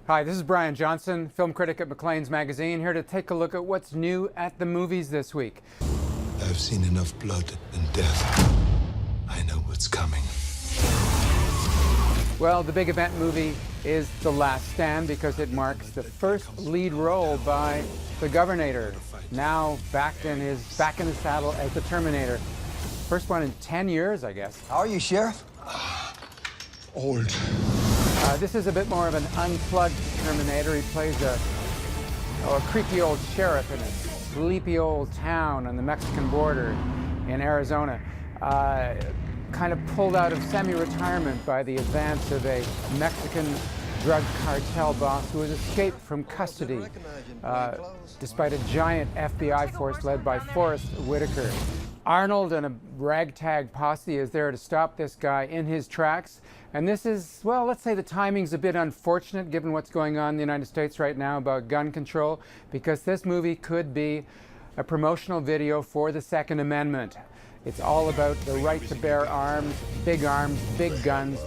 Hi, this is Brian Johnson, film critic at Maclean's Magazine, here to take a look at what's new at the movies this week. I've seen enough blood and death. I know what's coming. Well, the big event movie is The Last Stand because it marks the first lead role by the Governator, now back in the saddle as the Terminator. First one in 10 years, I guess. How are you, Sheriff? Old. This is a bit more of an unplugged Terminator. He plays a creepy old sheriff in a sleepy old town on the Mexican border in Arizona. Kind of pulled out of semi-retirement by the advance of a Mexican drug cartel boss who has escaped from custody despite a giant FBI force led by Forrest Whitaker. Arnold and a ragtag posse is there to stop this guy in his tracks. And this is, well, let's say the timing's a bit unfortunate given what's going on in the United States right now about gun control, because this movie could be a promotional video for the Second Amendment. It's all about the right to bear arms, big guns,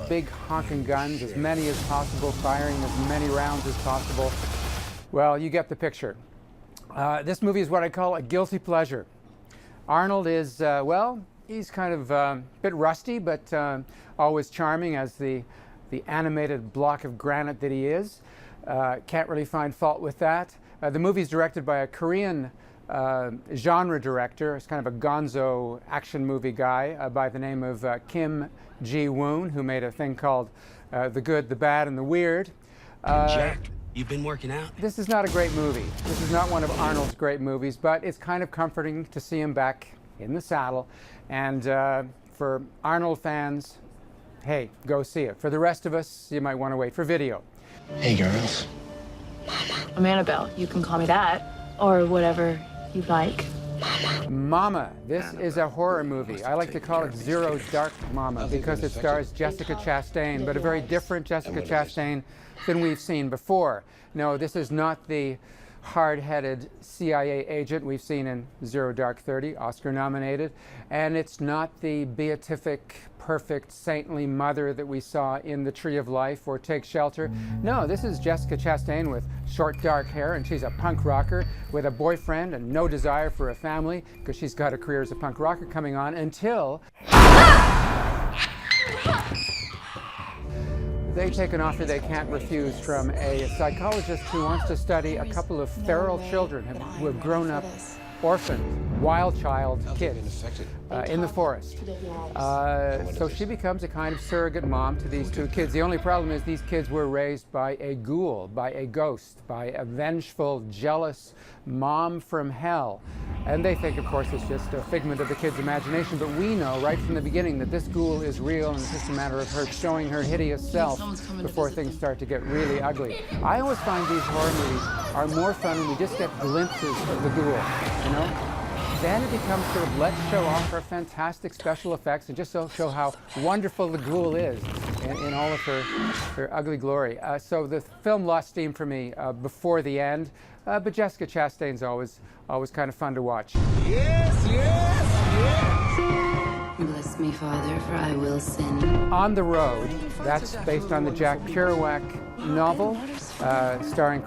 big honking guns, as many as possible, firing as many rounds as possible. Well, you get the picture. This movie is what I call a guilty pleasure. Arnold is, well, he's kind of a bit rusty, but always charming as the animated block of granite that he is. Can't really find fault with that. The movie's directed by a Korean genre director. It's kind of a gonzo action movie guy by the name of Kim Ji-woon, who made a thing called The Good, the Bad, and the Weird. Jack, you've been working out? This is not a great movie. This is not one of Arnold's great movies, but it's kind of comforting to see him back in the saddle. And for Arnold fans, hey, go see it. For the rest of us, you might want to wait for video. Hey, girls. I'm Annabelle. You can call me that, or whatever you like. Mama. This is a horror movie. I like to call it Zero Dark Mama because it stars Jessica Chastain, but a very different Jessica Chastain than we've seen before. No, this is not the hard-headed CIA agent we've seen in Zero Dark 30, Oscar nominated, and it's not the beatific, perfect, saintly mother that we saw in The Tree of Life or Take Shelter. No, this is Jessica Chastain with short dark hair, and she's a punk rocker with a boyfriend and no desire for a family because she's got a career as a punk rocker coming on until they take an offer they can't refuse from a psychologist who wants to study a couple of feral children who have grown up orphaned, wild child kids in the forest. So she becomes a kind of surrogate mom to these two kids. The only problem is these kids were raised by a ghoul, by a ghost, by a vengeful, jealous mom from hell. And they think, of course, it's just a figment of the kid's imagination. But we know right from the beginning that this ghoul is real, and it's just a matter of her showing her hideous self before things start to get really ugly. I always find these horror movies are more fun when we just get glimpses of the ghoul, you know? Then it becomes sort of, let's show off our fantastic special effects and just show how wonderful the ghoul is in all of her ugly glory. So the film lost steam for me before the end, but Jessica Chastain's always kind of fun to watch. Yes, yes, yes. Bless me, Father, for I will sin. On the Road, that's based on the Jack Kerouac novel, starring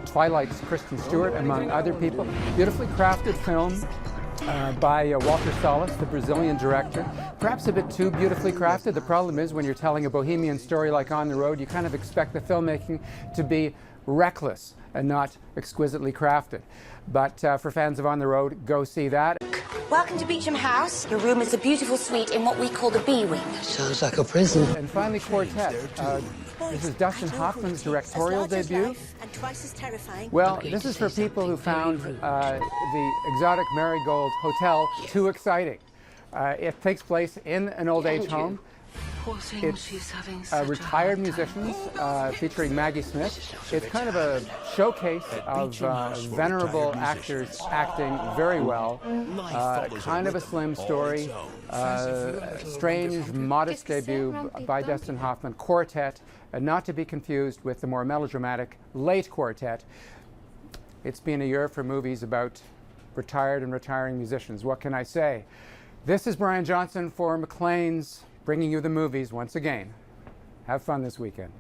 Twilight's Kristen Stewart, among other people. Beautifully crafted film by Walter Salles, the Brazilian director. Perhaps a bit too beautifully crafted. The problem is when you're telling a bohemian story like On the Road, you kind of expect the filmmaking to be reckless and not exquisitely crafted. But for fans of On the Road, go see that. Welcome to Beecham House. Your room is a beautiful suite in what we call the B wing. Sounds like a prison. And finally, Quartet. This is Dustin Hoffman's directorial debut. And twice as terrifying. Well, this is for people who found the exotic Marigold Hotel too exciting. It takes place in an old age home. It's retired musicians featuring Maggie Smith. It's kind of a showcase of venerable actors acting very well. Kind of a slim story. Strange, modest debut by Dustin Hoffman. Quartet, not to be confused with the more melodramatic Late Quartet. It's been a year for movies about retired and retiring musicians. What can I say? This is Brian Johnson for Maclean's, bringing you the movies once again. Have fun this weekend.